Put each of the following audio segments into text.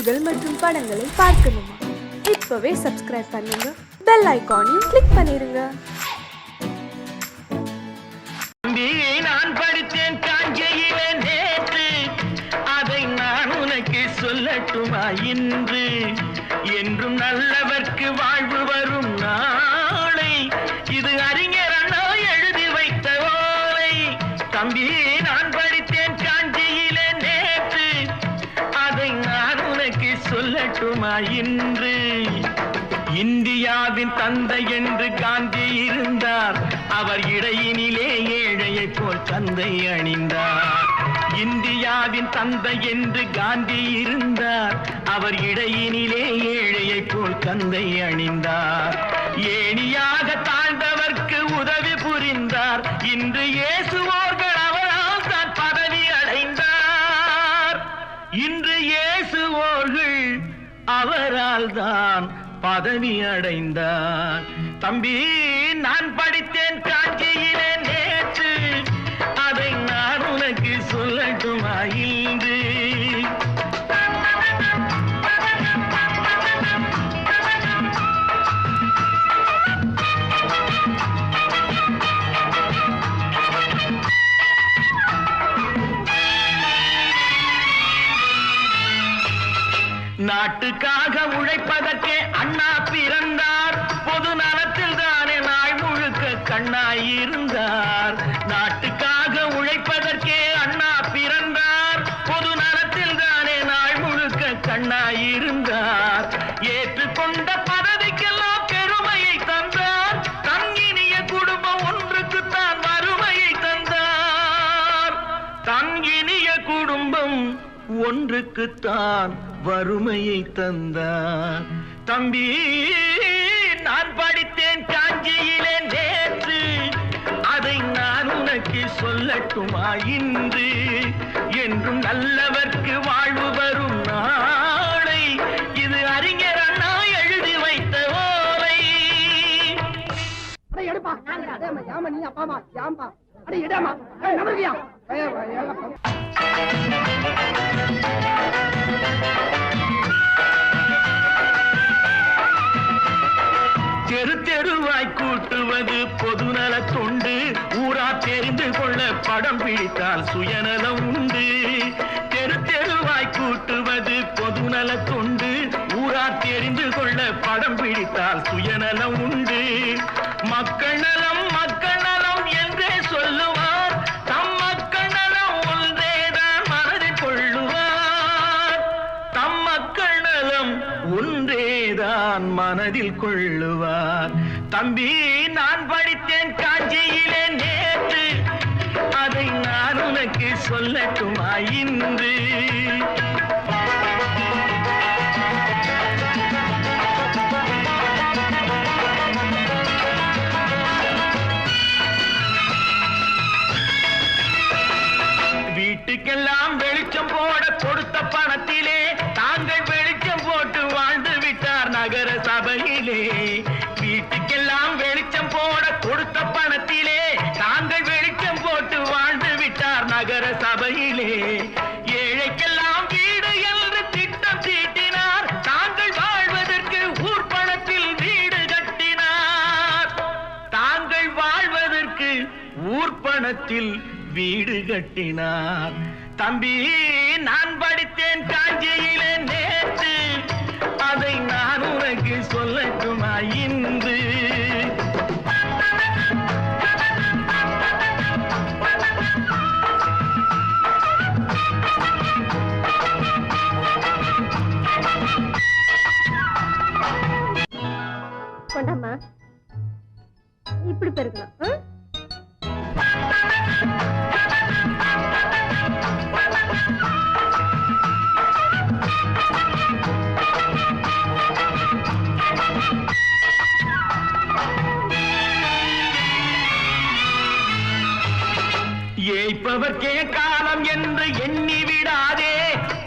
செய்திகள் மற்றும் படங்களை பார்க்கணுமா? இப்பவே சப்ஸ்கிரைப் பண்ணுங்க, பெல் ஐகானையும் கிளிக் பண்ணிருங்க. நான் படித்தேன் காஞ்சியிலே நேற்று, அதை நான் உனக்கு சொல்லட்டுமா இன்று? என்றும் நல்லவர்க்கு வாழ்வு வரும் நாளை, இது அறிஞர் அண்ணா எழுதி வைத்த ஓலை. தம்பி நான் படித்தேன் காஞ்சியிலே நேற்று, அதை நான் உனக்கு சொல்லட்டுமா இன்று? இந்தியாவின் தந்தை என்று காந்தி இருந்தார், அவர் இடையினிலே ஏழையை போல் தந்தை அணிந்தார். இந்தியாவின் தந்தை என்று காந்தி இருந்தார், அவர் இடையினிலே ஏழையை போல் தந்தை அணிந்தார். ஏணியாக தாழ்ந்தவர்க்கு உதவி புரிந்தார், இன்று இயேசுவோர்கள் அவரால் தான் பதவி அடைந்தார். இன்று இயேசுவோர்கள் அவரால் தான் பதவி அடைந்தார். தம்பி நான் படித்தேன் காஞ்சியிலே நேற்று, அதை நான் உனக்கு சொல்லட்டுமா இன்று? நாட்டுக்காக உழைப்பதற்கே அண்ணா பிறந்தார், பொது நலத்தில் தானே நாள் முழுக்க கண்ணாயிருந்தார். நாட்டுக்காக உழைப்பதற்கே அண்ணா பிறந்தார், பொது நலத்தில் தானே நாள் முழுக்க கண்ணாயிருந்தார். ஏற்றுக்கொண்ட பதவிக்கெல்லாம் பெருமையை தந்தார், தங்கினிய குடும்பம் ஒன்றுக்குத்தான் வறுமையை தந்தார். தங்கினிய குடும்பம் ஒன்றுக்குத்தான் வறுமையை தந்தார். தம்பி நான் படித்தேன் காஞ்சியிலே நேற்று, அதை நான் உனக்கு சொல்லட்டுமா இன்று? என்றும் நல்லவர்க்கு வாழ்வு வரும் நாளை, இது அறிஞர் அண்ணா எழுதி வைத்த ஓலை. தெரு தெருவாய் கூட்டுவது பொதுநல தொண்டு, ஊரா தெரிந்து கொள்ள படம் பிடித்தால் சுயநலம் உண்டு. தெரு தெருவாய் கூட்டுவது பொதுநல தொண்டு, ஊரா தெரிந்து கொள்ள படம் பிடித்தால் சுயநலம் உண்டு. மக்கள் நலம் மக்கள் நலம் என்றே சொல்லுவார், தம் மக்கள் நலம் ஒன்றேதான் மனதில் கொள்ளுவார். தம் மக்கள் நலம் ஒன்றேதான் மனதில் கொள்ளுவார். தம்பி நான் படித்தேன் காஞ்சியிலே நேற்று, அதை நான் உனக்கு சொல்லட்டுமா இன்று? வீட்டுக்கெல்லாம் வெளிச்சம் போட கொடுத்த பணத்திலே தாங்கள் வெளிச்சம் போட்டு வாழ்ந்து விட்டார் நகர சபையிலே. வீட்டுக்கெல்லாம் வெளிச்சம் போட கொடுத்த பணத்திலே தாங்கள் வெளிச்சம் போட்டு வாழ்ந்து விட்டார் நகர சபையிலே. ஏழைக்கெல்லாம் வீடு என்று திட்டம் தீட்டினார், தாங்கள் வாழ்வதற்கு ஊர்பணத்தில் வீடு கட்டினார். தாங்கள் வாழ்வதற்கு ஊர்பணத்தில் வீடு கட்டினார். தம்பி நான் படித்தேன் காஞ்சியிலே நேற்று, அதை நான் உனக்கு சொல்லட்டுமா இன்று? கொண்டாமா இப்படி பெருக்கலாம். ஏய்ப்பவர்க்கே காலம் என்று எண்ணி விடாதே,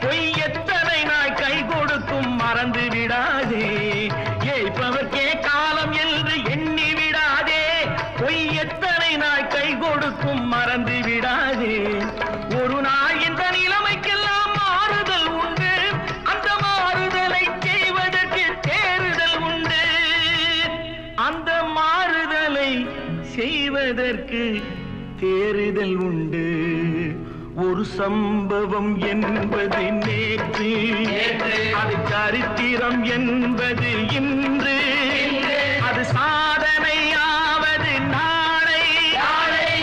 பொய் எத்தனை நாள் கை கொடுக்கும் மறந்து விடாதே. ஏய்ப்பவர்க்கே காலம் என்று எண்ணி விடாதே, பொய் எத்தனை நாள் கை கொடுக்கும் மறந்து விடாதே. ஒரு நாள் இந்த நிலைமைக்கெல்லாம் மாறுதல் உண்டு, அந்த எதற்கு தேறுதல் உண்டு ஒரு சம்பவம் என்பது நேற்று அது சரித்திரம் என்பது இன்று அது சாதனையாவது நாளை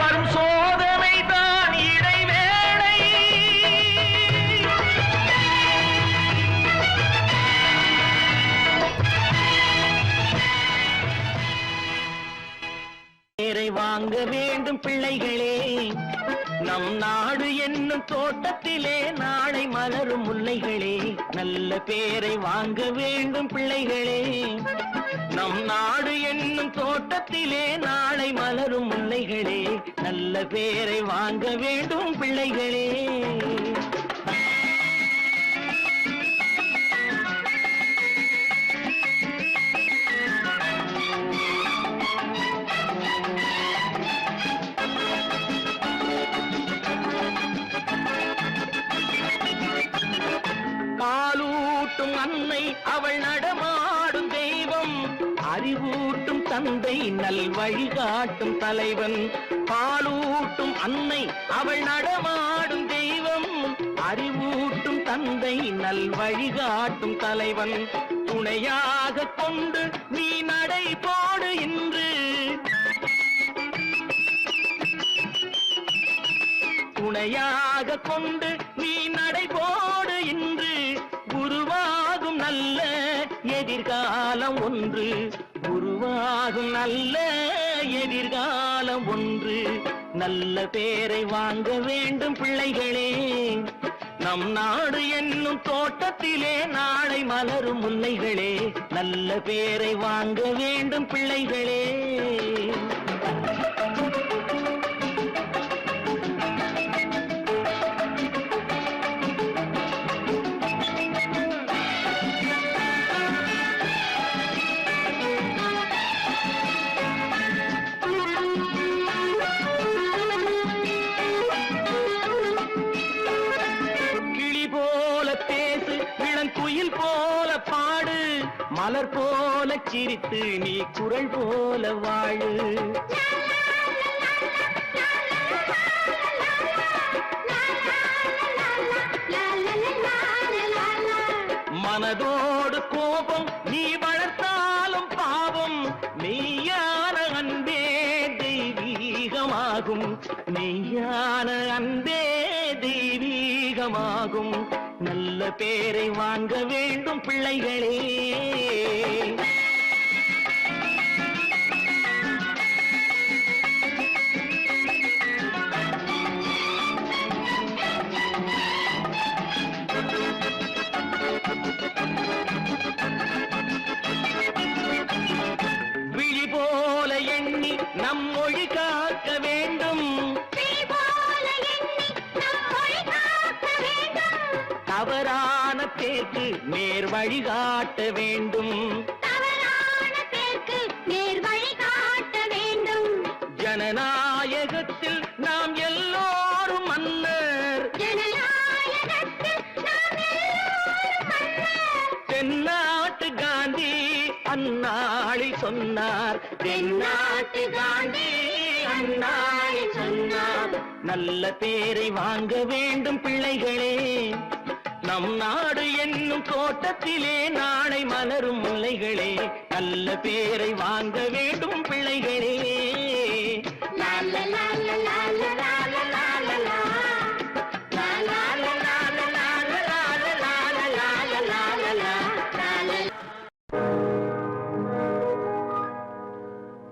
வரும் சோதனை தான் இடைவேளை பேரை வாங்க வேண்டும் பிள்ளைகளே நம் நாடு என்னும் தோட்டத்திலே நாளை மலரும் முல்லைகளே நல்ல பேரை வாங்க வேண்டும் பிள்ளைகளே நம் நாடு என்னும் தோட்டத்திலே நாளை மலரும் முல்லைகளே நல்ல பேரை வாங்க வேண்டும் பிள்ளைகளே காலூட்டும் அன்னை அவள் நடமாடும் தெய்வம் அறிவூட்டும் தந்தை நல் வழிகாட்டும் தலைவன் பாலூட்டும் அன்னை அவள் நடமாடும் தெய்வம் அறிவூட்டும் தந்தை நல் வழிகாட்டும் தலைவன் துணையாக கொண்டு நீ நடை போடு இன்று துணையாக கொண்டு நீ நடை போடு இன்று உருவாகும் நல்ல எதிர்காலம் ஒன்று உருவாகும் நல்ல எதிர்காலம் ஒன்று நல்ல பேரை வாங்க வேண்டும் பிள்ளைகளே நம் நாடு என்னும் தோட்டத்திலே நாளை மலரும் முல்லைகளே நல்ல பேரை வாங்க வேண்டும் பிள்ளைகளே குயில் போல பாடு மலர் போல சிரித்து நீ குரல் போல வாழு மனதோடு கோபம் நீ வளர்த்தாலும் பாவம் மெய்யான அன்பே தெய்வீகமாகும் மெய்யான அன்பே தெய்வீகமாகும் நல்ல பேரை வாங்க வேண்டும் பிள்ளைகளே விழி போல எண்ணி நம் மொழி காக்க வேண்டும் தவறான பேருக்கு நேர் வழிகாட்ட வேண்டும் ஜனநாயகத்தில் நாம் எல்லோரும் மன்னர் தென்னாட்டு காந்தி அந்நாளில் சொன்னார் தென்னாட்டு காந்தி அந்நாளில் சொன்னார் நல்ல பேரை வாங்க வேண்டும் பிள்ளைகளே நம் நாடு என்னும் தோட்டத்திலே நாளை மலரும் முல்லைகளே நல்ல பேரை வாங்க வேண்டும் பிள்ளைகளே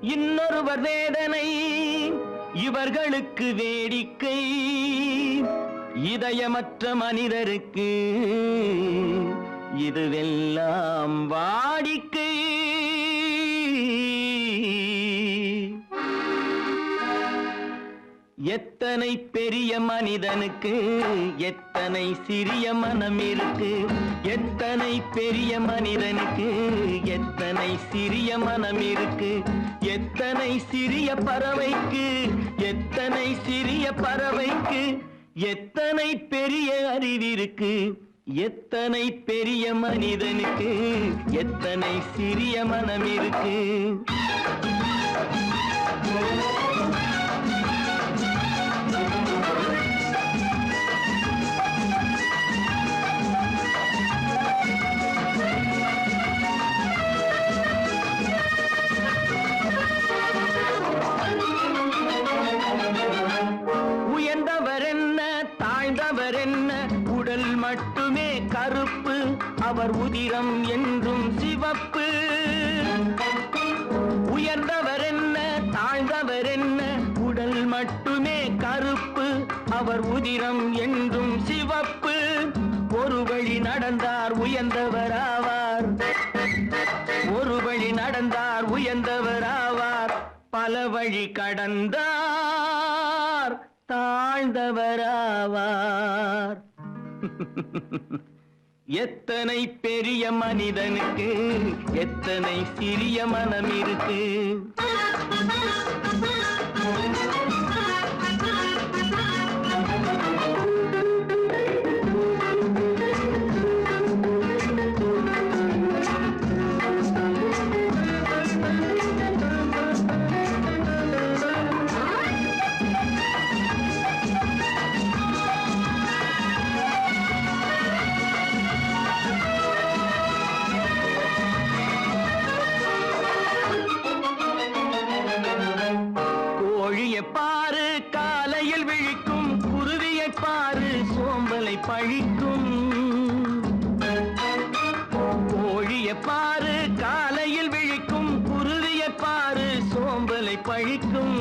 இன்னொருவர் வேதனை இவர்களுக்கு வேடிக்கை இதயமற்ற மனிதருக்கு இதுவெல்லாம் வாடிக்கை எத்தனை பெரிய மனிதனுக்கு எத்தனை சிறிய மனம் இருக்கு எத்தனை பெரிய மனிதனுக்கு எத்தனை சிறிய மனம் இருக்கு எத்தனை சிறிய பறவைக்கு எத்தனை சிறிய பறவைக்கு எத்தனை பெரிய அறிவிருக்கு எத்தனை பெரிய மனிதனுக்கு எத்தனை சிறிய மனம் இருக்கு மட்டுமே கருப்பு, அவர் உதிரம் என்றும் சிவப்பு. உயர்ந்தவர் என்ன தாழ்ந்தவர் என்ன, உடல் மட்டுமே கருப்பு, அவர் உதிரம் என்றும் சிவப்பு. ஒரு வழி நடந்தார் உயர்ந்தவராவார், ஒரு வழி நடந்தார் உயர்ந்தவராவார், பல வழி கடந்தார் தாழ்ந்தவராவார். எத்தனை பெரிய மனிதனுக்கு எத்தனை சிறிய மனம் இருக்கு. பாரு காலையில் விழிக்கும், குருவியை பாரு சோம்பலை பழிக்கும். கோழியை பாரு காலையில் விழிக்கும், குருவியை பாரு சோம்பலை பழிக்கும்.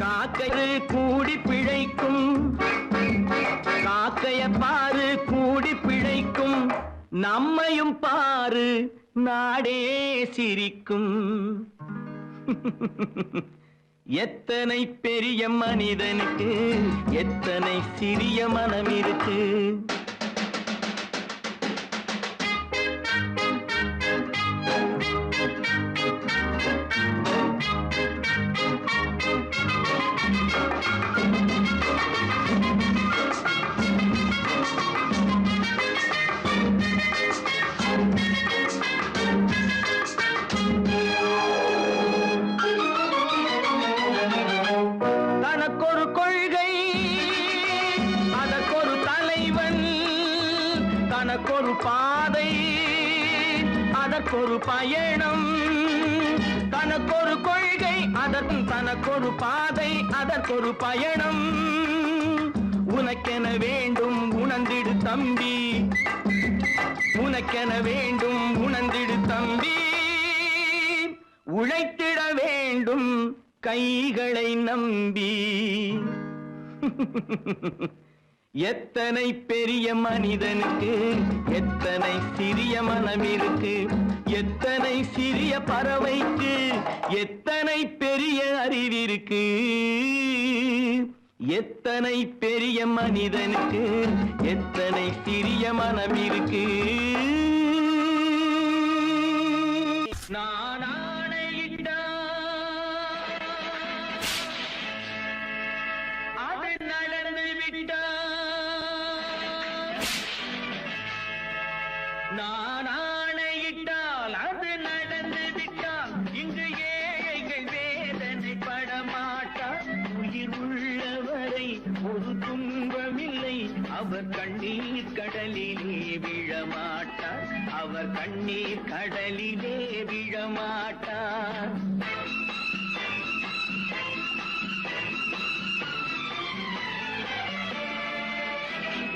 காக்கை கூடி பிழைக்கும், காக்கைய பாரு கூடி பிழைக்கும். நம்மையும் பாரு நாடே சிரிக்கும். எத்தனை பெரிய மனிதனுக்கு எத்தனை சிறிய மனம் இருக்கு. தனக்கொரு கொள்கை அதற்கொரு தலைவன், தனக்கொரு பாதை அதற்கொரு பயணம். தனக்கொரு கொள்கை தனக்கொரு பாதை அதற்கொரு பயணம். உனக்கென வேண்டும் உணர்ந்திடு தம்பி, உனக்கென வேண்டும் உணர்ந்திடு தம்பி. உழைத்திட வேண்டும் கைகளை நம்பி. எத்தனை பெரிய மனிதனுக்கு எத்தனை சிறிய மனம் இருக்கு. எத்தனை சிறிய பறவைக்கு எத்தனை பெரிய அறிவிருக்கு. எத்தனை பெரிய மனிதனுக்கு எத்தனை சிறிய மனம் இருக்கு. நான் ஆணையிட்டால் அது நடந்து விட்டால், நான் ஆணையிட்டால் அது நடந்து விட்டால், இங்கு ஏழைகள் வேதனை படமாட்டார். உயிர் உள்ளவரை ஒரு துன்பமில்லை, அவர் கண்ணீர் கடலிலே விழமாட்டார். அவர் கண்ணீர் கடலிலே விழமாட்டார்.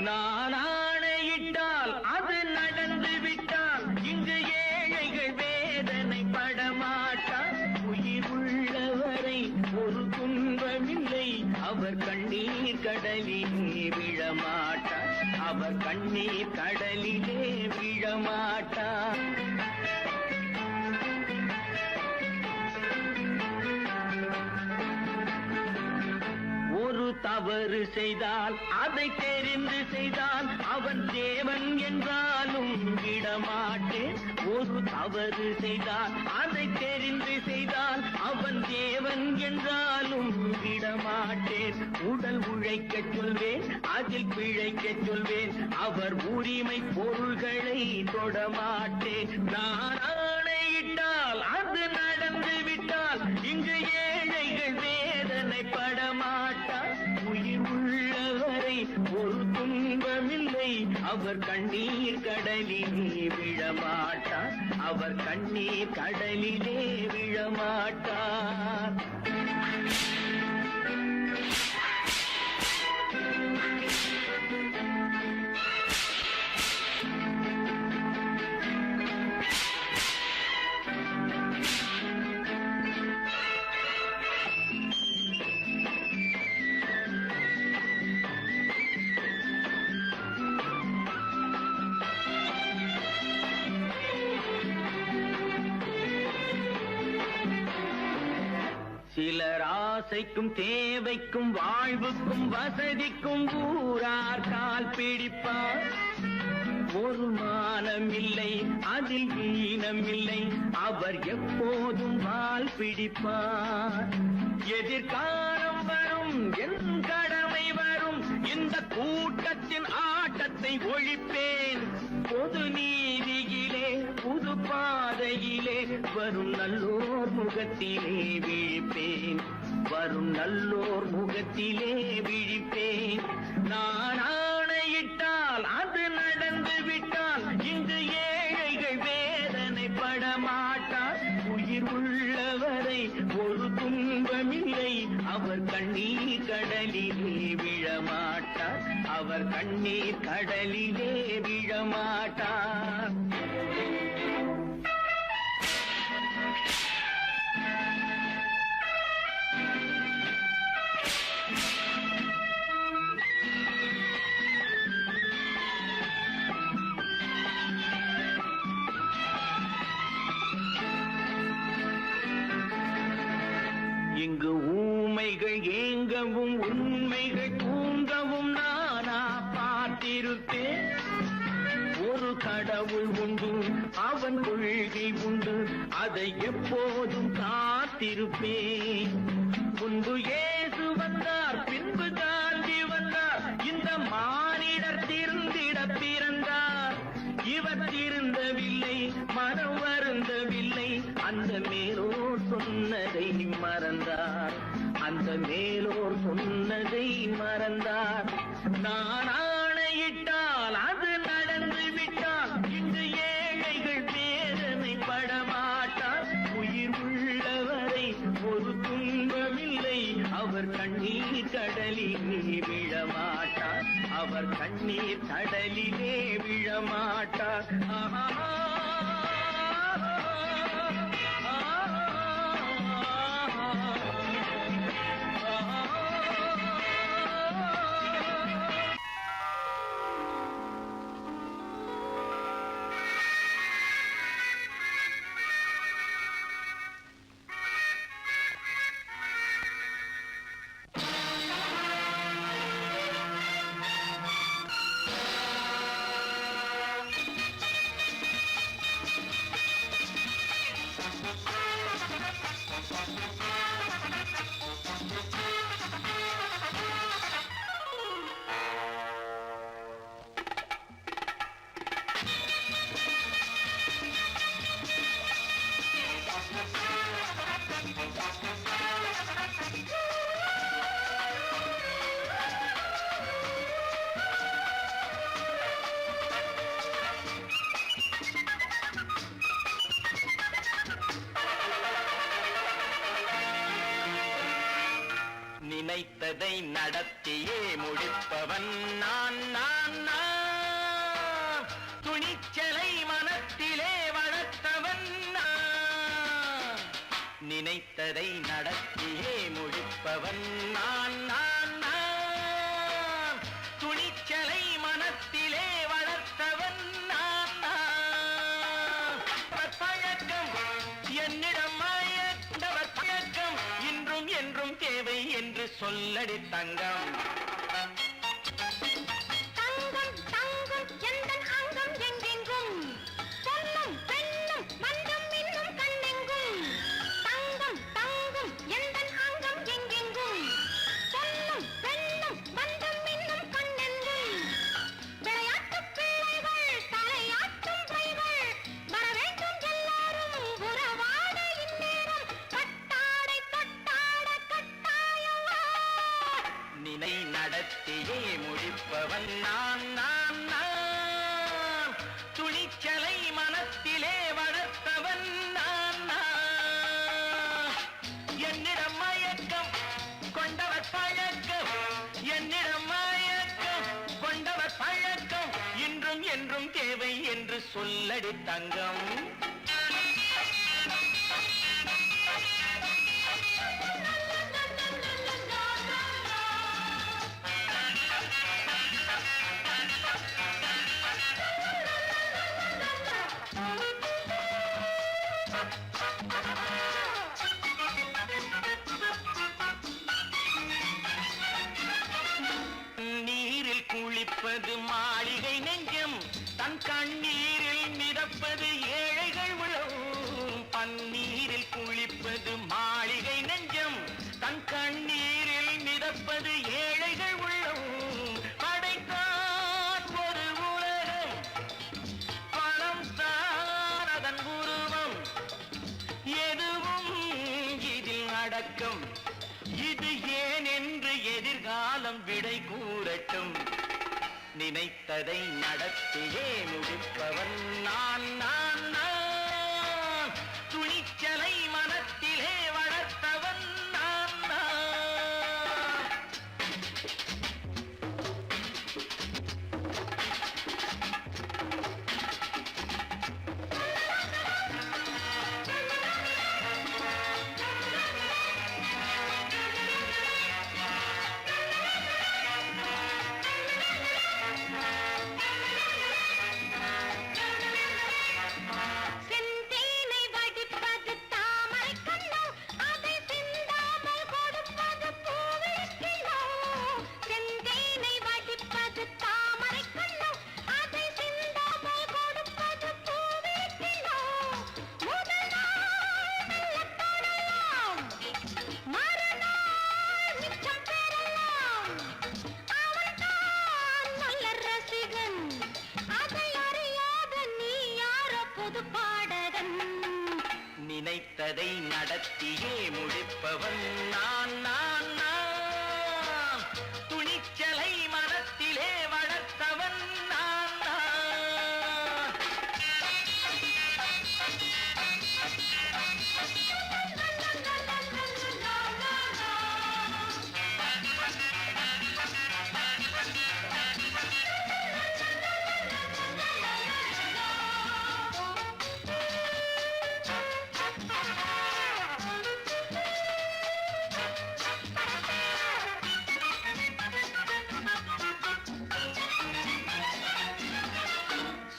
நான் ஆணையிட்டால் அது நடந்து விட்டால், இங்கு ஏழைகள் வேதனை படமாட்டார். உயிர் உள்ளவரை ஒரு துன்பமில்லை, அவர் கண்ணீர் கடலிலே விழமாட்டார். அவர் கண்ணீர் கடலிலே விழமாட்டார். ஒரு தவறு செய்தால் அதை தெரிந்து செய்தால் அவன் தேவன் என்றாலும் விடமாட்டேன். ஒரு தவறு செய்தால் அதை தெரிந்து செய்தால் அவன் தேவன் என்றாலும் விடமாட்டேன். உடல் உழைக்கச் சொல்வேன் அதில் பிழைக்கச் சொல்வேன், அவர் உரிமை பொருள்களை தொடமாட்டேன். நான் ஆணையிட்டால் அது நடந்து விட்டால், இங்கு ஏழைகள் வேதனை படமாட்டார். உயிர் உள்ளவரை ஒரு துன்பமில்லை, அவர் கண்ணீர் கடலிலே விழமாட்டார். அவர் கண்ணீர் கடலிலே விழமாட்டார். சிலர் ஆசைக்கும் தேவைக்கும் வாழ்வுக்கும் வசதிக்கும் ஊரார் கால் பிடிப்பார். ஒரு மானம் இல்லை, அதில் ஈனம் இல்லை, அவர் எப்போதும் வால் பிடிப்பார். எதிர்காலம் வரும், என் கடமை வரும், இந்த கூட்டத்தின் ஆட்டத்தை ஒழிப்பேன். பொது நீதியிலே புது பாதையிலே வரும் நல்லோர் முகத்திலே விழிப்பேன். வரும் நல்லோர் முகத்திலே விழிப்பேன். நான் ஆணையிட்டால் அது நடந்து விட்டால் இங்கு ஏழைகள் வேதனைப்பட மாட்டார். உயிர் உள்ளவரை ஒரு துன்பமில்லை, அவர் கண்ணீர் கடலிலே விழமாட்டார். அவர் கண்ணீர் கடலிலே விழமாட்டார். இங்கு ஊமைகள் ஏங்கவும் உண்மைகள் தூங்கவும் நானா பார்த்திருப்பேன். ஒரு கடவுள் உண்டு, அவன் கொள்கை உண்டு, அதை எப்போதும் காத்திருப்பேன். முன்பு இயேசு வந்தார், பின்பு காந்தி வந்தார், இந்த மானிடர் திருந்திட பிறந்தார். இவர் திருந்தவில்லை, மனம் வருந்தவில்லை, அந்த மேலோர் சொன்னதை மறந்தார். அந்த மேலோர் சொன்னதை மறந்தார். நான் ஆணையிட்டால் அது நடந்து விட்டால் இங்கு ஏழைகள் வேதனைப்பட மாட்டார். உயிர் உள்ளவரை ஒரு துன்பமில்லை, அவர் கண்ணீர் கடலிலே விழமாட்டார். அவர் கண்ணீர் கடலிலே விழமாட்டார். ஆஹா. நினைத்ததை நடத்தியே முடிப்பவன் நான் நான் நான். துணிச்சலை மனத்திலே வளர்த்தவன் நான். நினைத்ததை நடத்தியே முடிப்பவன் நான் நான் நான். துணிச்சலை மனத்திலே வளர்த்தவன் நான் நான். பழக்கம் என்னிடம் மாயவர் பழக்கம் இன்றும் என்றும் தேவை என்று சொல்லடி தங்கம். தங்கம் தங்கம் எந்தன் அங்கம் எங்கெங்கும், பொன்னும் பெண்ணும் மன்றும் இன்னும் கண்ணெங்கும். தங்கம் தங்கம் எந்தன் அங்கம் எங்கெங்கும், பொன்னும் பெண்ணும் மன்றும் இன்னும் கண்ணெங்கும். விளையாட்டு பிள்ளைகள் தலையாட்டும் கைகள், வர வேண்டும் எல்லாரும் உறவாட இந்நேரம். கட்டாடை தொட்டாட கட்டாயவா. நினை நடத்தியே முடிப்பவன் நான் நான் நான். துணிச்சலை மனத்திலே வளர்த்தவன் நான் நான். என்னிடம் மயக்கம் கொண்டவர் பழக்கம், என்னிடம் மயக்கம் கொண்டவர் பழக்கம் இன்றும் என்றும் தேவை என்று சொல்லடி தங்கம். இணக்கம் இது ஏன் என்று எதிர்காலம் விடை கூறட்டும். நினைத்ததை நடத்தியே முடிப்பவன் நான் நான் நான். துணிச்சலை மனத்திலே வளர்த்தவன் நான் நான். செந்தேனை வடிப்பது தாமரை கண்ணோ, அதை சிந்தாமல் கொடுப்பது பூவிக்கிளோ. செந்தேனை வடிப்பது தாமரை கண்ணோ, அதை சிந்தாமல் கொடுப்பது பூவிக்கிளோ. முதல் நாள் மெல்லத் தொடலாம், மறுநாள் மிச்சம் பெறலாம். அவன்தான் நல்ல ரசிகன், அதை அறியாத நீ யாரோ புது பாடகன். நினைத்ததை நடத்தியே முடிப்பவன் நான் நான் நான். துணிச்சலை மனத்திலே வளர்த்தவன் நான் நான்.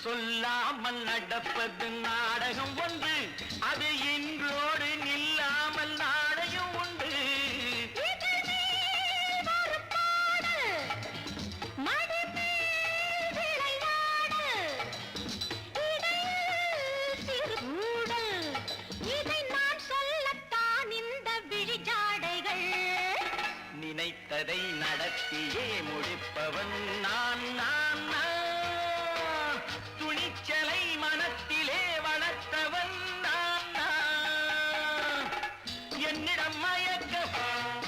சொல்லாமல் நடப்பது நாடகம் ஒன்று, அது இன்றோடு நில்லாமல் நாளையும் உண்டு. இதழ் மேல் ஒரு பாடு, மடி மேல் விளையாடு, இடையில் சிறு கூடல், இதை நான் சொல்லத்தான் இந்த விழிஜாடைகள். நினைத்ததை நடத்தியே முடிப்பவன் நான் நான் நான். துணிச்சலை மனத்திலே வளர்த்தவன் நான் நான். என்னிடம் மயக்கம்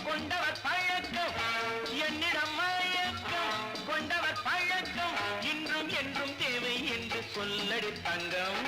கொண்டவர் பழக்கம், என்னிடம் மயக்கம் கொண்டவர் பழக்கம், இன்றும் என்றும் தேவை என்று சொல்லடி தங்கம்.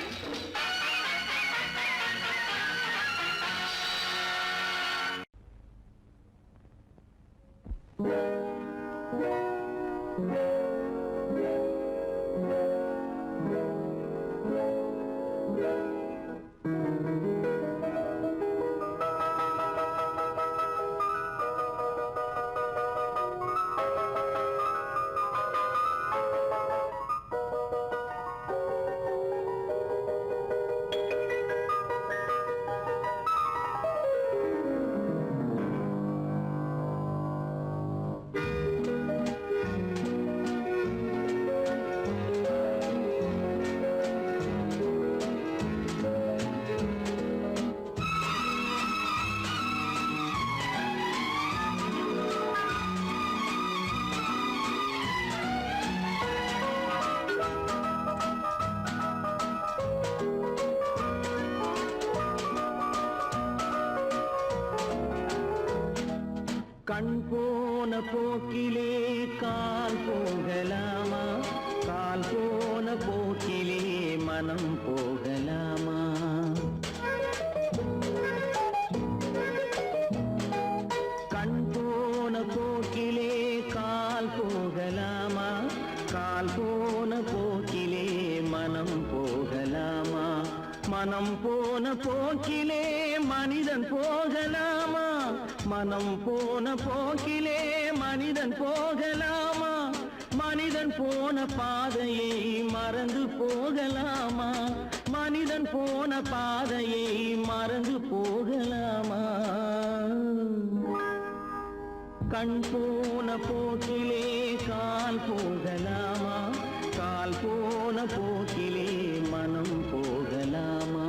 கண் போன போக்கிலே கால் போகலாமா, கால் போன போக்கிலே மனம் போகலாமா. கண் போன போக்கிலே கால் போகலாமா, கால் போன போக்கிலே மனம் போகலாமா. மனம் போன போக்கிலே மனிதன் போகலாமா, மனம் போன போக்கிலே மனிதன் போகலாமா. மனிதன் போன பாதையை மறந்து போகலாமா, மனிதன் போன பாதையை மறந்து போகலாமா. கண் போன போக்கிலே கால் போகலாமா, கால் போன போக்கிலே மனம் போகலாமா.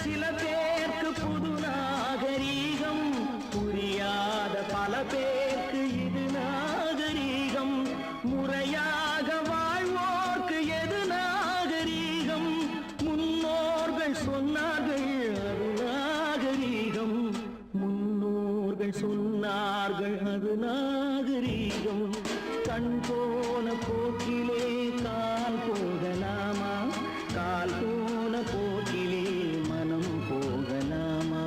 சில பேருக்கு புது நாகரீகம், புரியாத பல பேருக்கு இது நாகரீகம். முறையாக வாழ்வோர்க்கு எது நாகரீகம்? முன்னோர்கள் சொன்னார்கள் அது நாகரீகம். முன்னோர்கள் சொன்னார்கள் அது நாகரீகம். கண் போன போக்கிலே கால் போகலாமா? கால் போன போக்கிலே மனம் போகலாமா?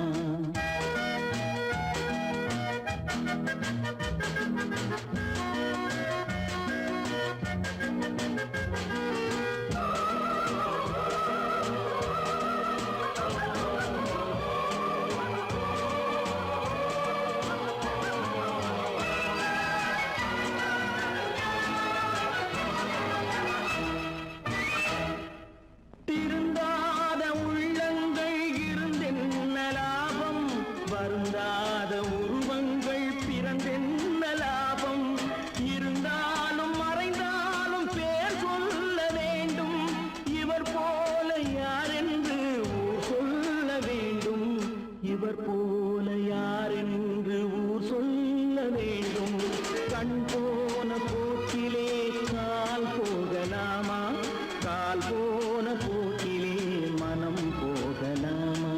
திருந்தாத உள்ளங்கள் இருந்தென்ன லாபம்? வருந்தாத உருவங்கள் பிறந்தென்ன லாபம்? இருந்தாலும் மறைந்தாலும் பேர் சொல்ல வேண்டும். இவர் போல யார் என்று ஊர் சொல்ல வேண்டும். இவர் போல யார் என்று ஊர் சொல்ல வேண்டும். கண் போன போக்கிலே கால் போகலாமா? கால் போன போக்கிலே மனம் போகலாமா?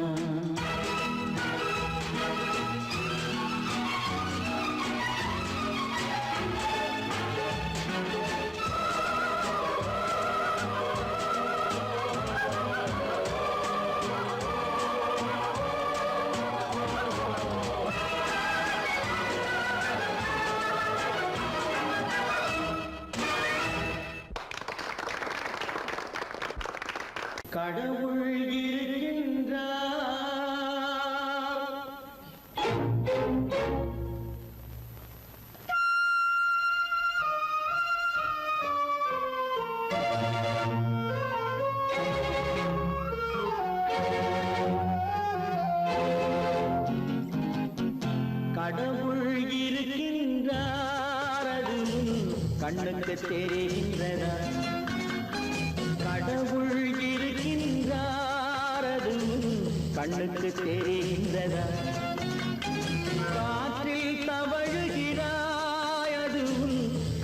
கடவுள் இருக்கின்றார். கடவுள் இருக்கின்றார், அது கண்ணுக்கு தெரிகின்றதா? கடவுள் இருக்கின்றார், அது கண்ணுக்கு தெரிகின்றதா? காற்றில் தவழுகிறாய், அது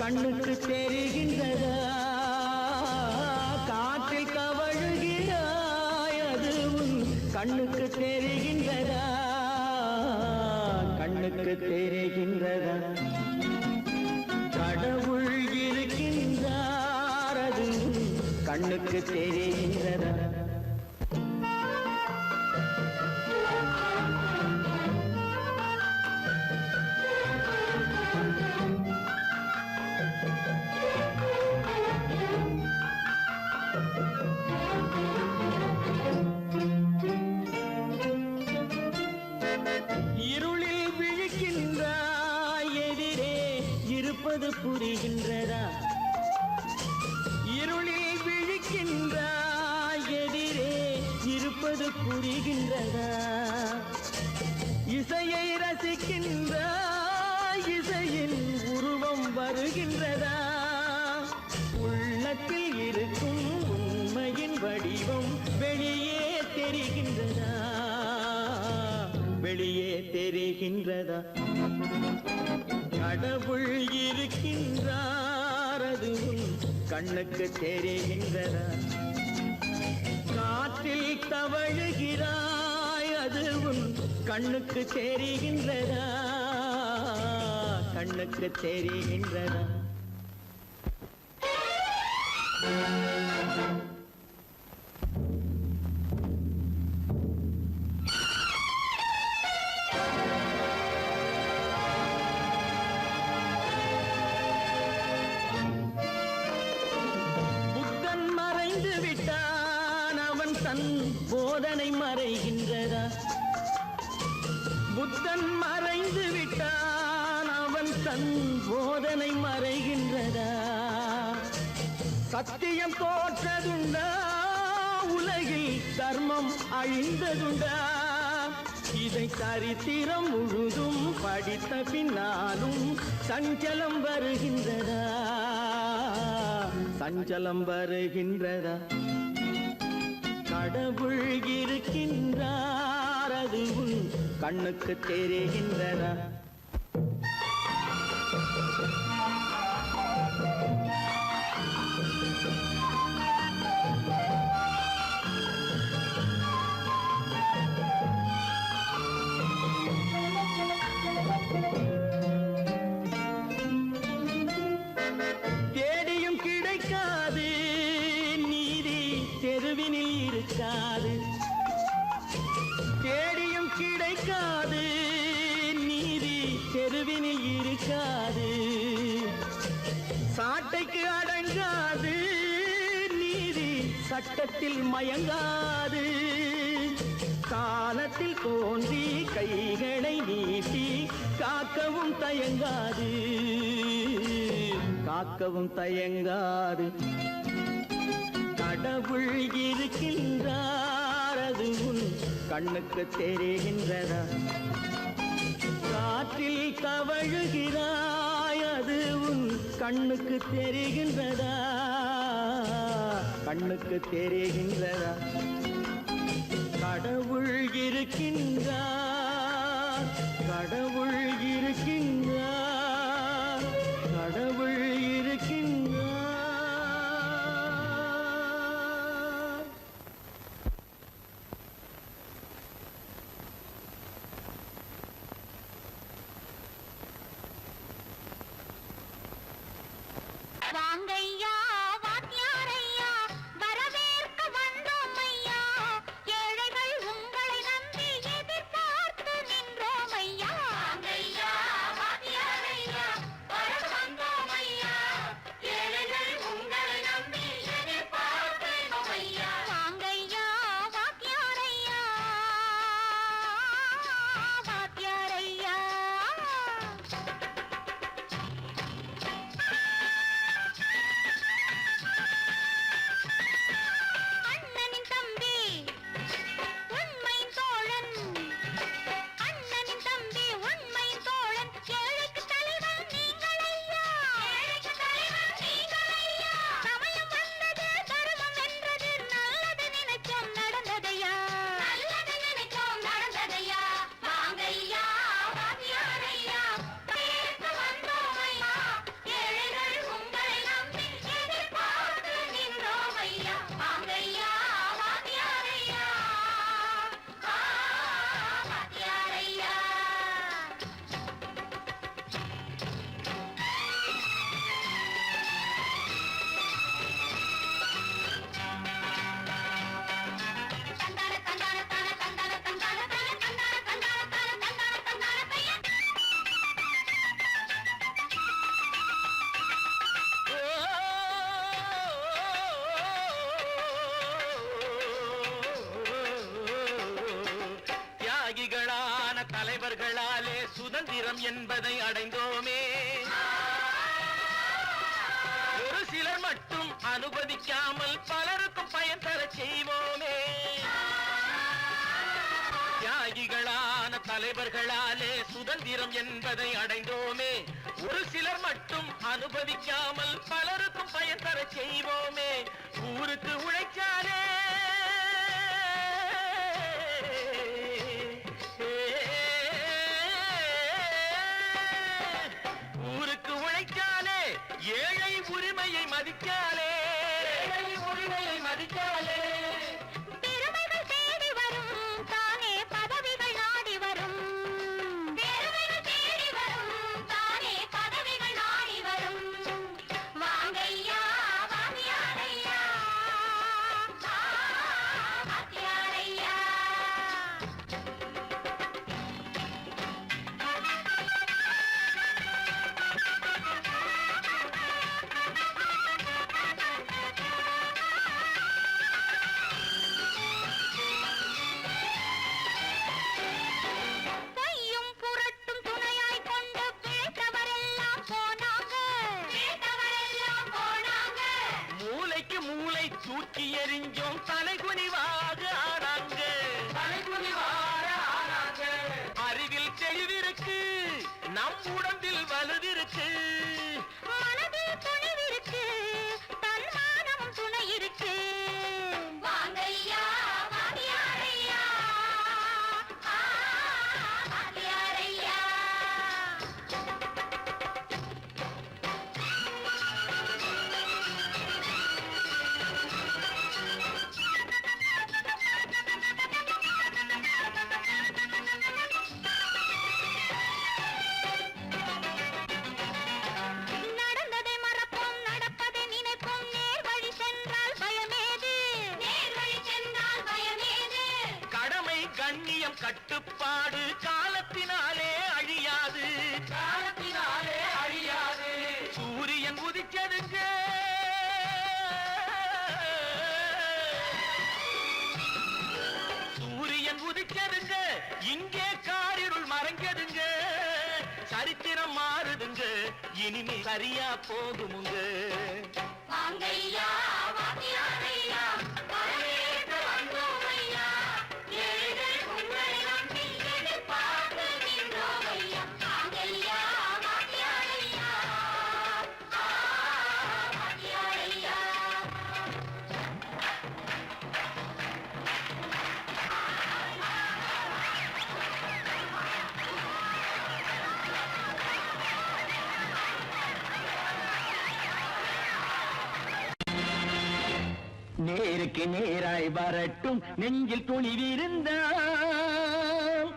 கண்ணுக்கு தெரிகின்றதா? காற்றில் தவழுகிறாய், அது கண்ணுக்கு தெரிகின்றதா? கண்ணுக்கு தெரிகின்றதா? கடவுள் இருக்கின்றார், அது கண்ணுக்கு தெரிகின்றதா? இருளில் விழிக்கின்றாய், எதிரே இருப்பது புரிகின்றதா? இருளில் விழிக்கின்றாய், எதிரே இருப்பது புரிகின்றதா? இசையை ரசிக்கின்றாய், இசையின் உருவம் வருகின்றதா? உள்ளத்தில் இருக்கும் உண்மையின் வடிவம் வெளியே தெரிகின்றதா? வெளியே தெரிகின்றதா? கடவுள் இருக்கின்றார், அது கண்ணுக்கு தெரிகின்றதா? காற்றில் தவழுகிறாய், அது கண்ணுக்கு தெரிகின்றதா? கண்ணுக்கு தெரிகின்றதா? போதனை மறைகின்றதா? புத்தன் மறைந்து விட்டான், அவன் தன் போதனை மறைகின்றதா? சத்தியம் தோற்றதுண்டா? உலகில் தர்மம் அழிந்ததுண்டா? இதை சரித்திரம் முழுதும் படித்த பின்னாலும் சஞ்சலம் வருகின்றதா? சஞ்சலம் வருகின்றதா? கடவுள் இருக்கின்றார் அது உன் கண்ணுக்கு தெரிகின்றதா? தேடியும் கிடைக்காது நீதி தெருவினில் இருக்காது. தேடியும் கிடைக்காது நீதி தெருவினில் இருக்காது. சாட்டைக்கு அடங்காது நீதி சட்டத்தில் மயங்காது. காலத்தில் தோன்றி கைகளை நீட்டி காக்கவும் தயங்காது, காக்கவும் தயங்காது. கடவுள் இருக்கின்றார் அது உன் கண்ணுக்கு தெரிகின்றதா? காற்றில் தவழுகிறாய் அது உன் கண்ணுக்கு தெரிகின்றதா? கண்ணுக்கு தெரிகின்றதா? கடவுள் இருக்கின்றார், கடவுள் இருக்கின்றார், கடவுள் இருக்கின்றார். வாங்கையா வாத்தியாரையா வரவேற்க வந்தோம் ஐயா. ஏழைகள் உங்களை நம்பி எதிர்பார்த்து நின்றோம் ஐயா. வாங்கையா வாத்தியாரையா வர வந்தோம் ஐயா. ஏழைகள் உங்களை நம்பி எதிர்பார்த்து நின்றோம் ஐயா. வாங்கையா வாத்தியாரையா வாத்தியாரையா. அண்ணனின் தம்பி உண்மையின் தோழன், அண்ணனின் தம்பி உண்மையின் தோழன். ஏழைக்கு தலைவன் நீங்கள் ஐயா, ஏழைக்கு தலைவன் நீங்கள் ஐயா. சமயம் வந்தது தர்மம் வென்றது, நல்லது நினைச்சோம் நடந்ததையா, நல்லது நினைச்சோம் நடந்ததையா. வாங்கையா வாத்தியாரையா பேச வந்தோம் ஐயா. ஏழைகள் உங்களை நம்பி எதிர்பார்த்து நின்றோம் ஐயா. வாங்கையா வாத்தியாரையா வாத்தியாரையா. தந்தான தந்தான தான தந்தான தந்தான தான தந்தான தந்தான தான தந்தான தந்தான பைய. தியாகிகளான தலைவர்களாலே சுதந்திரம் என்பதை அடைந்தோமே. ஒரு சிலர் மட்டும் அனுமதிக்காமல் பலருக்கும் பயன் தர செய்வோமே. தியாகிகளான தலைவர்களாலே சுதந்திரம் என்பதை அடைந்தோமே. ஒரு சிலர் மட்டும் அனுமதிக்காமல் பலருக்கும் பயன் தர செய்வோமே. ஊருக்கு உழைச்சாலே ஊருக்கு உழைச்சாலே ஏழை உரிமையை மதிக்காலே, ஏழை உரிமையை மதிக்காலே. பெருமைகள் தேடி வரும் தானே பதவிகள் நாடி வரும். பெருமைகள் தேடி வரும் தானே பதவிகள் நாடி வரும். வாங்கையா வாத்தியாரையா வாத்தியாரையா. பொய்யும் புரட்டும் துணையாய் கொண்டு பிழைத்தவரெல்லாம் போனாங்க, பிழைத்தவரெல்லாம் போனாங்க. மூளைக்கு மூளை தூக்கி எறிஞ்சோம் தலைகுனிவாக ஆனாங்க, தலைகுனிவாக ஆனாங்க. அறிவில் தெளிவிருக்கு, நம் உடம்பில் வலுவிருக்கு. மனதில் துணிவிருக்கு, தன்மானமும் துணை இருக்கு. வாங்கையா கண்ணியம் கட்டுப்பாடு காலத்தினாலே அழியாது, காலத்தினாலே அழியாது. சூரியன் உதிச்சதுங்க, சூரியன் உதிச்சதுங்க, இங்கே காரிருள் மறைஞ்சதுங்க. சரித்திரம் மாறுதுங்க, இனிமே சரியா போகுமுங்க. வாங்கையா வாத்தியாரையா வரவேற்க வந்தோமையா, ஏழைகள் உங்களை நம்பி எதிர்பார்க்கின்றோமையா. வாங்கையா வாத்தியாரையா வாத்தியாரையா. நேருக்கு நேராய் வரட்டும் நெஞ்சில் துணிவிருந்தால்,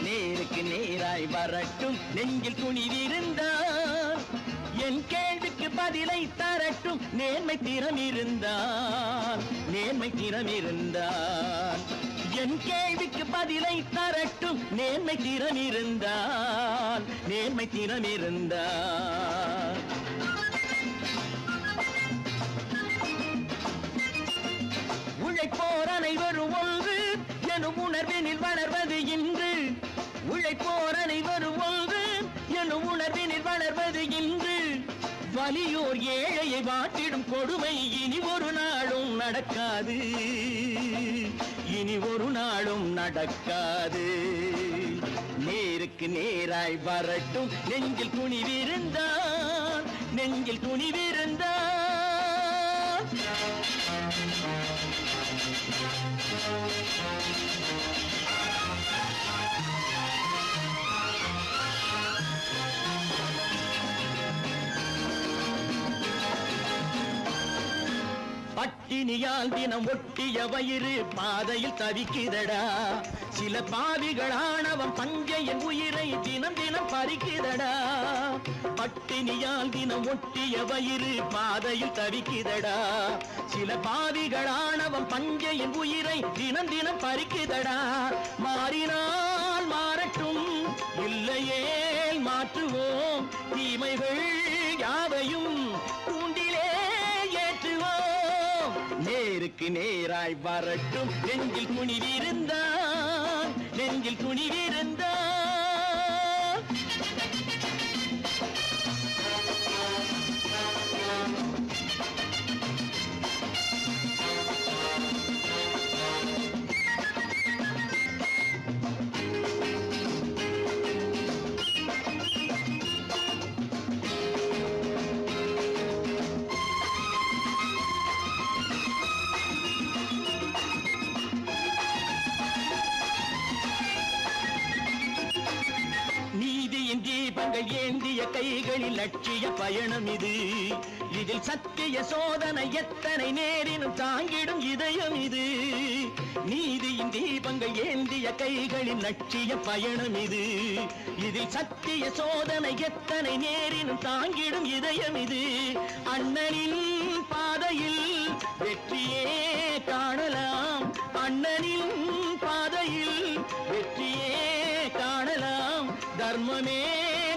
நேருக்கு நேராய் வரட்டும் நெஞ்சில் துணிவிருந்தால், என் கேள்விக்கு பதிலை தரட்டும் நேர்மை திறம் இருந்தால், நேர்மை திறம் இருந்தால். என் கேள்விக்கு பதிலை தரட்டும் நேர்மை திறம் இருந்தால், நேர்மை திறம் இருந்தால். உழைப்போர் அனைவரும் ஒன்று எனும் உணர்வினில் வளர்வது இன்று, உழைப்போர் அனைவரும் ஒன்று எனும் உணர்வினில் வளர்வது இன்று. வலியோர் ஏழையை வாட்டிடும் கொடுமை இனி ஒரு நாளும் நடக்காது, இனி ஒரு நாளும் நடக்காது. நேருக்கு நேராய் வரட்டும் நெஞ்சில் துணிவிருந்தால், நெஞ்சில் துணிவிருந்தால். பட்டினியால் தினம் ஒட்டிய வயிறு பாதையில் தவிக்குதடா, சில பாவிகளானவன் பஞ்சையின் உயிரை தினம் தினம் பறிக்குதடா. பட்டினியால் தினம் ஒட்டிய வயிறு பாதையில் தவிக்குதடா, சில பாவிகளானவன் பஞ்சையின் உயிரை தினம் தினம் பறிக்குதடா. மாறினால் மாறட்டும், இல்லையே மாற்றுவோம், தீமைகள் யாவையும் கூண்டிலே ஏற்றுவோம். நேருக்கு நேராய் வரட்டும் நெஞ்சில் துணிவிருந்தால், நெஞ்சில் துணிவிருந்தால். தீபங்கள் ஏந்திய கைகளில் லட்சிய பயணம் இது, இதில் சத்திய சோதனை எத்தனை நேரினும் தாங்கிடும் இதயம் இது. நீதியின் தீபங்கள் ஏந்திய கைகளில் லட்சிய பயணம் இது, இதில் சத்திய சோதனை எத்தனை நேரினும் தாங்கிடும் இதயம் இது. அண்ணனின் பாதையில் வெற்றியே காணலாம், அண்ணனின் பாதையில் வெற்றியே காணலாம். தர்மமே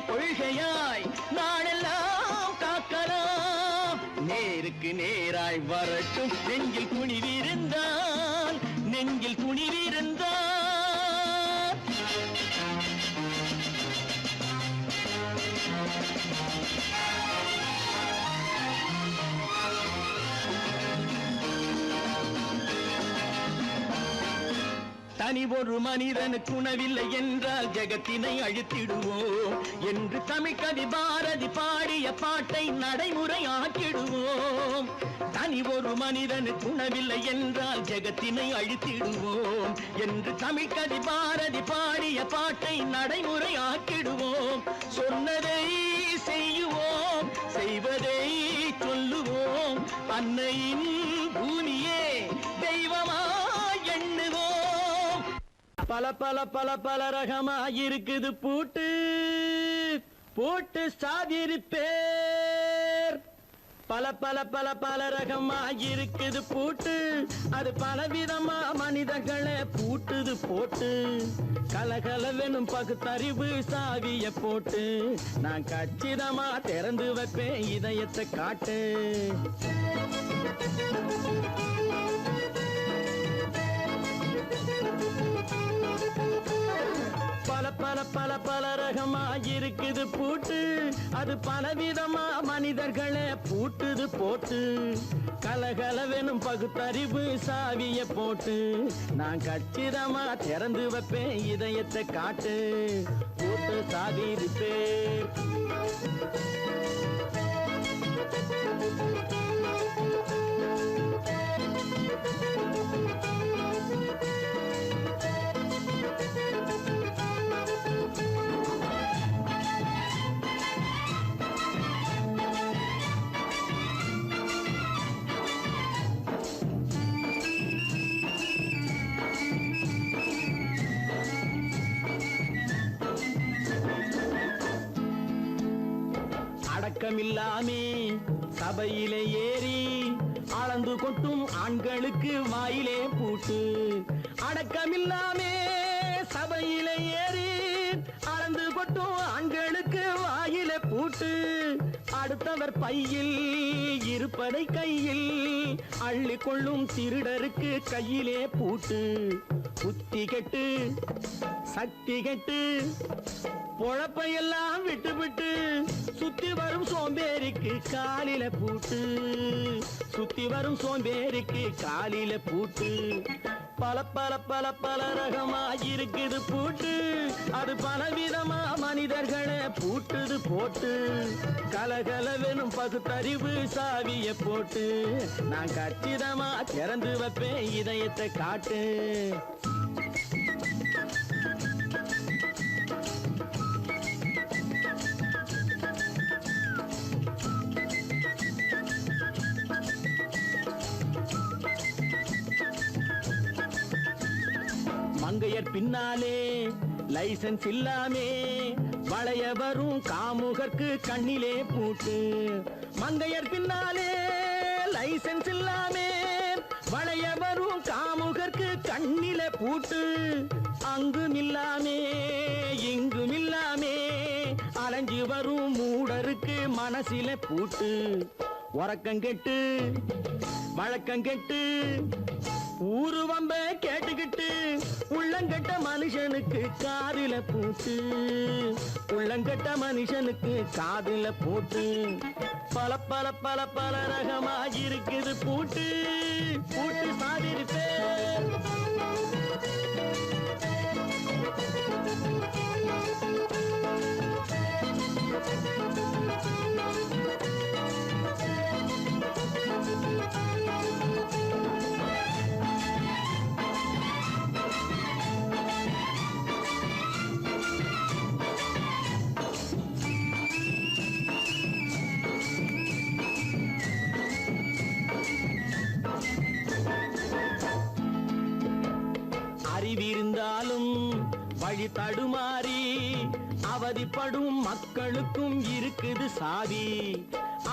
கொள்கையாய் நாடெல்லாம் காக்கலாம். நேருக்கு நேராய் வரட்டும் நெஞ்சில் துணிவிருந்தால், நெஞ்சில் துணிவிருந்தால். தனி ஒரு மனிதனுக்கு உணவில்லை என்றால் ஜெகத்தினை அழித்திடுவோம் என்று தமிழ் கவி பாரதி பாடிய பாட்டை நடைமுறை ஆக்கிடுவோம். தனி ஒரு மனிதனுக்கு உணவில்லை என்றால் ஜெகத்தினை அழித்திடுவோம் என்று தமிழ் கவி பாரதி பாடிய பாட்டை நடைமுறை ஆக்கிடுவோம். சொன்னதை செய்யுவோம், செய்வதை சொல்லுவோம், அன்னையின் பூமியே தெய்வமா எண்ணுவோம். பல பல பல பல ரகமா இருக்குது பூட்டு, பூட்டு சாதிரு பேர் பல பல பல பல ரகமா இருக்குது பூட்டு, அது பலவிதமா மனிதர்களை பூட்டுது போட்டு. கலகலவெனும் பகுத்தறிவு சாவிய போட்டு, நான் கச்சிதமா திறந்து வைப்பேன் இதயத்தை காட்டு. பல பல பல பல ரகமா இருக்குது பூட்டு, அது பலவிதமா மனிதர்களை பூட்டுது போட்டு. கலகலவெனும் பகுத்தறிவு சாவிய போட்டு, நான் கச்சிதமா திறந்து வைப்பேன் இதயத்தை காட்டு. பூட்டு சாவி ரிப்பேர். அடக்கமில்லாமே சபையிலே ஏறி அளந்து கொட்டும் ஆண்களுக்கு வாயிலே பூட்டு. அடக்கமில்லாமே சபையிலே ஏறி அளந்து கொட்டும் ஆண்களுக்கு வாயிலே பூட்டு. அடுத்தவர் பையில் இருப்பதை கையில் அள்ளி கொள்ளும் திருடருக்கு கையிலே பூட்டு. புத்தி கெட்டு சக்தி கெட்டு பொழப்பையெல்லாம் விட்டு விட்டு சுத்தி வரும் சோம்பேறிக்கு காலில பூட்டு. சுத்தி வரும் சோம்பேறிக்கு காலில பூட்டு. பல பல பல பல ரகமா இருக்குது பூட்டு, அது பலவிதமா மனிதர்களை பூட்டுது போட்டு. கலகலவெனும் பகுத்தறிவு சாவிய போட்டு, நான் கச்சிதமா திறந்து வைப்பேன் இதயத்தை காட்டு. மங்கையர் பின்னாலே லைசன்ஸ் இல்லாமே வளைய வரும் காமுகர்க்கு கண்ணிலே பூட்டு. மங்கையர் பின்னாலே லைசன்ஸ் இல்லாமே வளைய வரும் காமுகர்க்கு கண்ணிலே பூட்டு. அங்கும் இல்லாமே இங்கும் இல்லாமே அலைஞ்சு வரும் மூடருக்கு மனசிலே பூட்டு. உறக்கங்கெட்டு வழக்கங்கெட்டு ஊரு வம்ப கேட்டுக்கிட்டு உள்ளங்கட்ட மனுஷனுக்கு காதில பூட்டு. உள்ளங்கட்ட மனுஷனுக்கு காதில பூட்டு. பல பல பல பல ரகமா இருக்குது பூட்டு. பூட்டு சாதிருப்பே. அறிவிருந்தாலும் வழி தடுமாறி அவதிப்படும் மக்களுக்கும் இருக்குது சாவி.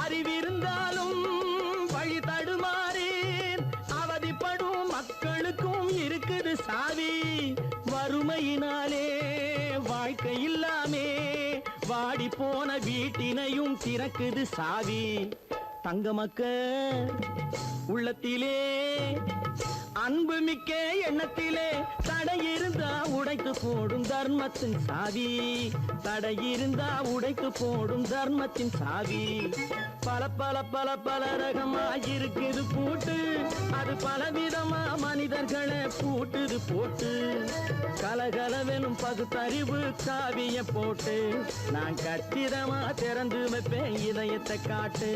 அறிவிருந்தாலும் வழி தடுமாறி அவதிப்படும் மக்களுக்கும் இருக்குது சாவி. வறுமையினாலே வாழ்க்கை இல்லாமே வாடி போன வீட்டினையும் திறக்குது சாவி. தங்க மக்க உள்ளத்திலே அன்பு மிக்க எண்ணத்திலே தடை இருந்தா உடைத்து போடும் தர்மத்தின் சாவி. தடை இருந்தா உடைத்து போடும் தர்மத்தின் சாவி. பல பல பல பல ரகமா இருக்குது பூட்டு, அது பலவிதமா மனிதர்களை பூட்டுது போட்டு. கலகலவெனும் பகுத்தறிவு சாவிய போட்டு, நான் கச்சிதமா திறந்து வைப்பேன் இதயத்தை காட்டு.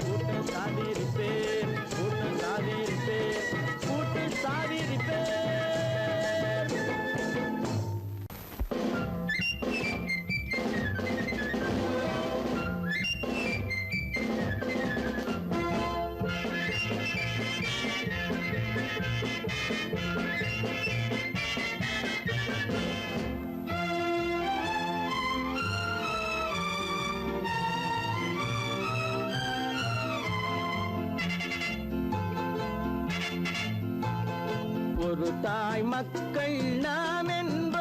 கூட்டம் சாதிருப்பேன், கூட்டம் சாதிருப்பேன், கூட்டு சாதிருப்பேன். தாய் மக்கள் நாம் என்போம்,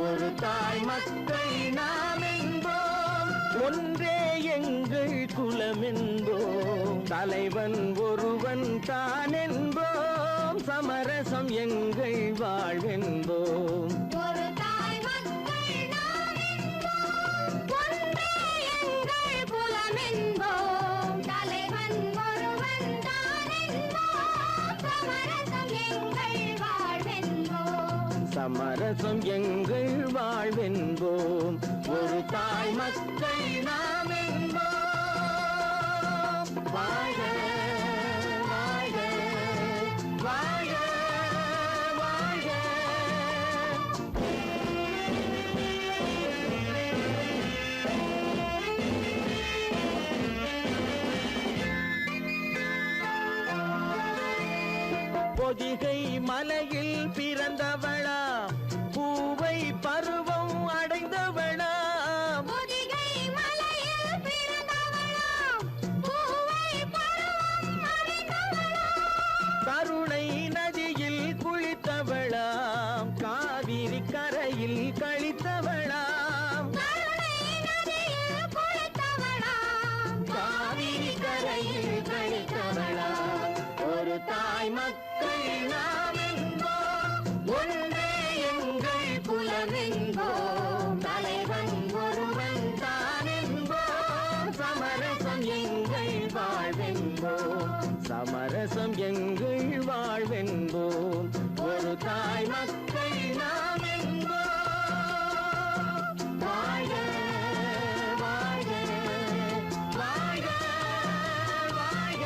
ஒரு தாய் மக்கள் நாம் என்போம், ஒன்றே எங்கள் குலம் என்போம், தலைவன் ஒருவன் தான் என்போம், சமரசம் எங்கள் வாழ்வென்போம். ஒரு தாய் மக்கள் நாம் என்போம், ஒன்றே எங்கள் குலம் என்போம், தலைவன் ஒருவன் தான் என்போம், சமரசம் எங்கள் வாழ்வென்போம். சமரசம் எங்கள் வாழ்வென்போம், ஒரு தாய் மக்கள் நாம் என்போம். வாழ்க வாழ்க வாழ்க வாழ்க. பொதிகை மலையில் பிறந்தவளா, பூவை பருவம் அடைந்தவளா, பொதிகை மலையில் பிறந்தவளாம், பூவை பருவம் அடைந்தவளாம், கருணை நதியில் குளித்தவளாம், காவிரி கரையில் கழித்தவளாம், கருணை நதியில் குளித்தவளாம், காவிரி கரையில் கழித்தவளாம். ஒரு தாய் மக்கள் நாம் என்போம், ஒன்றே எங்கள் குலம் என்போம், தலைவன் ஒருவன் தான் என்போம், சமரசம் எங்கள் வாழ்வென்போம், சமரசம் எங்கள் வாழ்வென்போம், ஒரு தாய் மக்கள் நாம் என்போம். வாழ்க வாழ்க வாழ்க வாழ்க.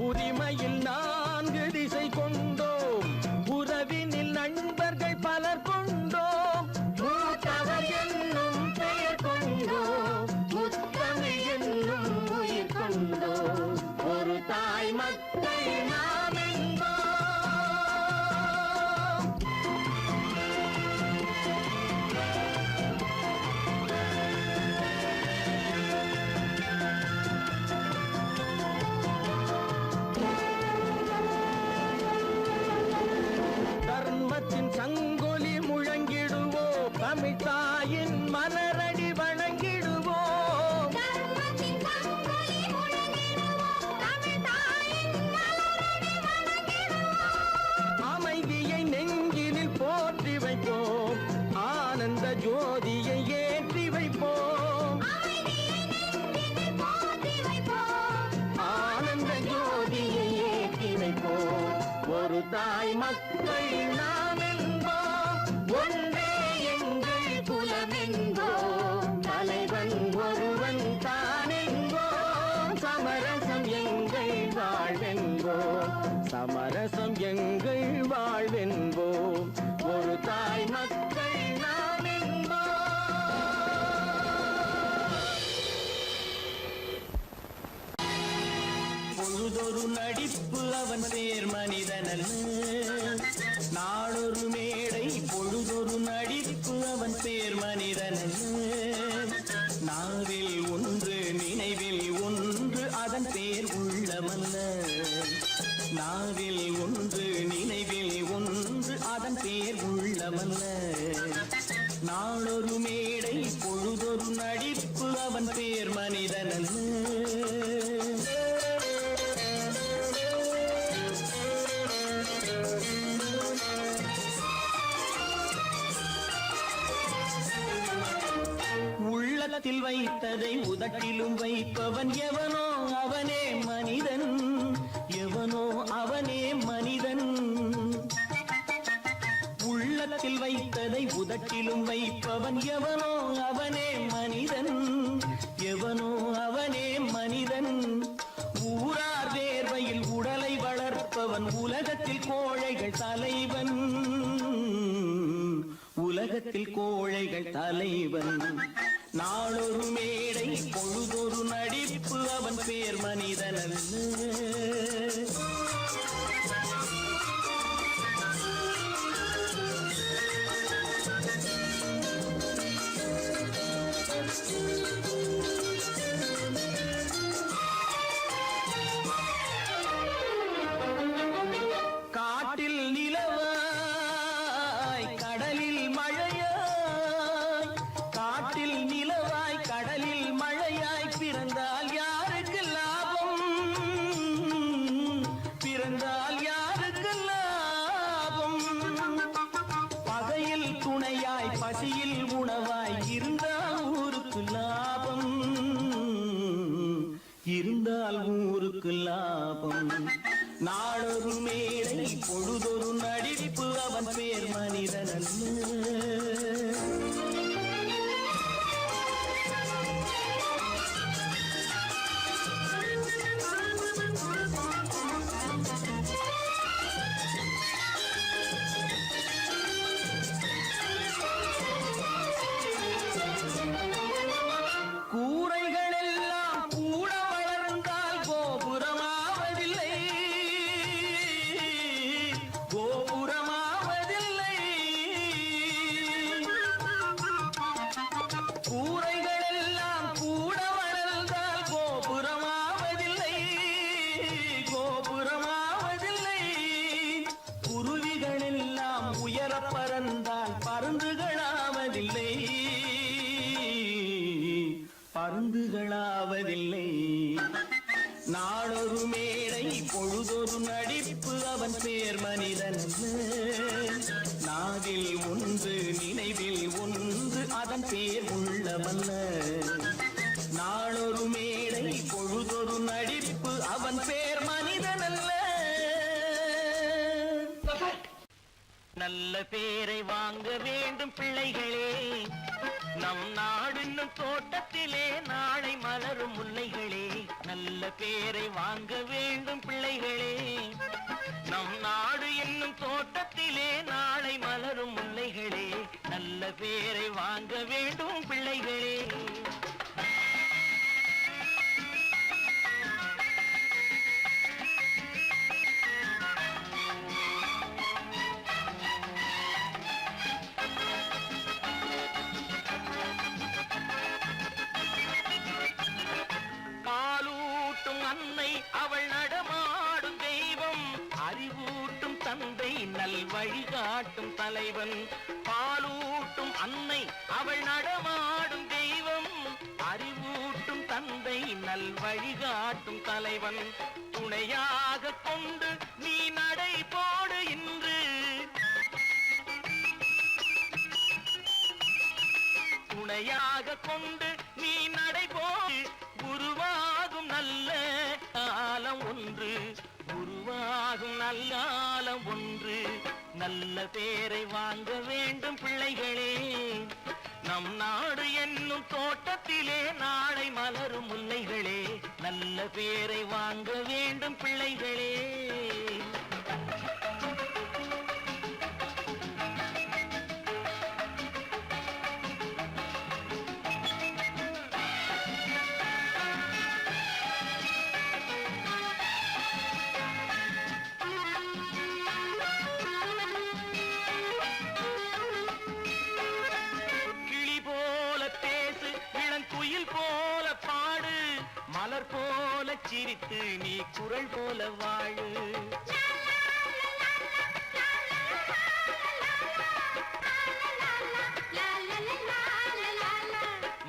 உரிமையில் 4 திசை கொண்டோம், உறவினில் நண்பர்கள் பலர் கொண்டோம், மூத்தவர் என்னும் பெயர் கொண்டோம், முத்தமிழ் என்னும் உயிர் கொண்டோம், ஒரு தாய் மக்கள் நாம் என்போம். தர்மத்தின் சங்கொலி முழங்கிடுவோம், தமிழ் தாயின் மலரடி வணங்கிடுவோம், தர்மத்தின் சங்கொலி முழங்கிடுவோம், தமிழ் தாயின் மலரடி வணங்கிடுவோம், அமைதியை நெஞ்சினில் போற்றி வைப்போம், ஆனந்த ஜோதியை ஏற்றி வைப்போம், அமைதியை நெஞ்சினில் போற்றி வைப்போம், ஆனந்த ஜோதியை ஏற்றி வைப்போம், ஒரு தாய் மக்கள் நாம் என்போம், ஒன்றே எங்கள் குலம் என்போம், தலைவன் ஒருவன் தான் என்போம், சமரசம் எங்கள் வாழ்வென்போம், சமரசம் எங்கள் வாழ்வென்போம், ஒரு தாய் மக்கள் நாம் என்போம். பொழுதொரு நடிப்பு அவன் சேர் மனிதனல்ல, நாளொரு மேடை பொழுதொரு நடிப்பு அவன் சேர் மனிதனல்ல, நாவில் ஒன்று நினைவில் ஒன்று அதன் பேர் உள்ளமல்ல, நாவில் ஒன்று நினைவில் ஒன்று அதன் பேர் உள்ளமல்ல, நாளொரு மேடை பொழுதொரு நடிப்பு அவன் பேர் மனிதனல்ல. உள்ளத்தில் வைத்ததை உதட்டிலும் வைப்பவன் எவனோ அவனே மனிதன், எவனோ அவனே மனிதன். உள்ளத்தில் வைத்ததை உதட்டிலும் வைப்பவன் எவனோ அவனே மனிதன், எவனோ அவனே மனிதன். ஊரார் வேர்வையில் உடலை வளர்ப்பவன் உலகத்தில் கோழைகள் தலைவன், உலகத்தில் கோழைகள் தலைவன். நாளொரு மேடை பொழுதொரு நடிப்பு அவன் பேர் மனிதனல்ல. ஊருக்கு லாபம். நாளொரு மேடை பொழுதொரு நடிப்பு அவன் பேர் மனிதன் பறந்தால் பருந்துகளாவதில்லை, பருந்துகளாவதில்லை. நாளொரு மேடை பொழுதொரு நடிப்பு அவன் பேர் மனிதன். நாவில் ஒன்று நினைவில் ஒன்று அதன் பேர் உள்ளவல்ல. நாளொரு மேடை பொழுதொரு நடிப்பு அவன் பேர் மனிதன் அல்ல. நல்ல பேரை வாங்க வேண்டும் பிள்ளைகளே, நம் நாடு என்னும் தோட்டத்திலே நாளை மலரும் முல்லைகளே. நல்ல பேரை வாங்க வேண்டும் பிள்ளைகளே, நம் நாடு என்னும் தோட்டத்திலே நாளை மலரும் முல்லைகளே. நல்ல பேரை வாங்க வேண்டும் பிள்ளைகளே. அன்னை அவள் நடமாடும் தெய்வம், அறிவூட்டும் தந்தை நல் வழிகாட்டும் தலைவன். பாலூட்டும் அன்னை அவள் நடமாடும் தெய்வம், அறிவூட்டும் தந்தை நல் வழிகாட்டும் தலைவன். துணையாக கொண்டு நீ நடை போடு இன்று, துணையாக கொண்டு நீ நடை போடு. உருவாகும் நல்ல காலம் ஒன்று, உருவாகும் நல்ல காலம் ஒன்று. நல்ல பேரை வாங்க வேண்டும் பிள்ளைகளே, நம் நாடு என்னும் தோட்டத்திலே நாளை மலரும் முல்லைகளே. நல்ல பேரை வாங்க வேண்டும் பிள்ளைகளே. குயில் போல பாடு, மலர் போல சிரித்து நீ குரல் போல வாழு.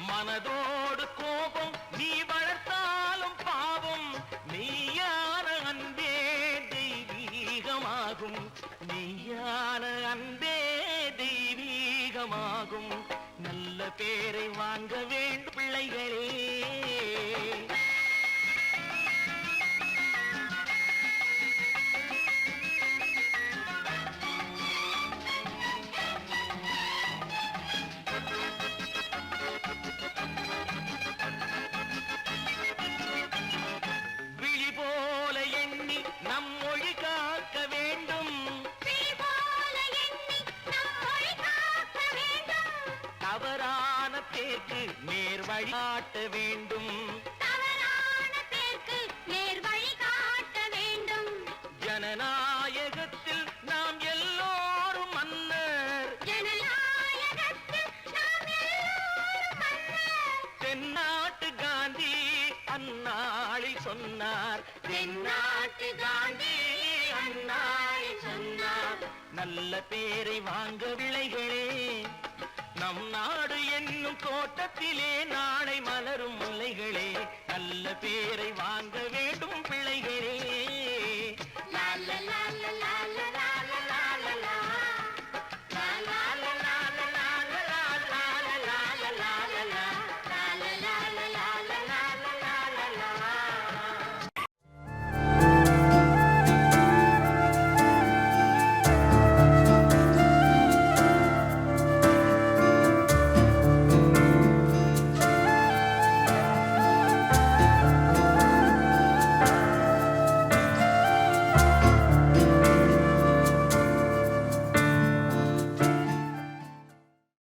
மனதோடு கோபம் நீ வளர்த்தாலும் பாவம், மெய்யான அன்பே தெய்வீகமாகும், மெய்யான அன்பே தெய்வீகமாகும். நல்ல பேரை வாங்க வேண்டும் பிள்ளைகளே. விழி போல எண்ணி நம் மொழி காக்க வேண்டும், தவறான பேருக்கு நேர் வழிகாட்ட வேண்டும், தவறான பேருக்கு நேர் வழிகாட்ட வேண்டும். ஜனநாயகத்தில் நாம் எல்லோரும் மன்னர், ஜனநாயகத்தில் நாம் எல்லோரும் மன்னர். தென்னாட்டு காந்தி அந்நாளில் சொன்னார், தென்னாட்டு காந்தி அந்நாளில் சொன்னார். நல்ல பேரை வாங்க பிள்ளைகளே, நம் நாடு என்னும் தோட்டத்திலே நாளை மலரும் முல்லைகளே. நல்ல பேரை வாங்கவே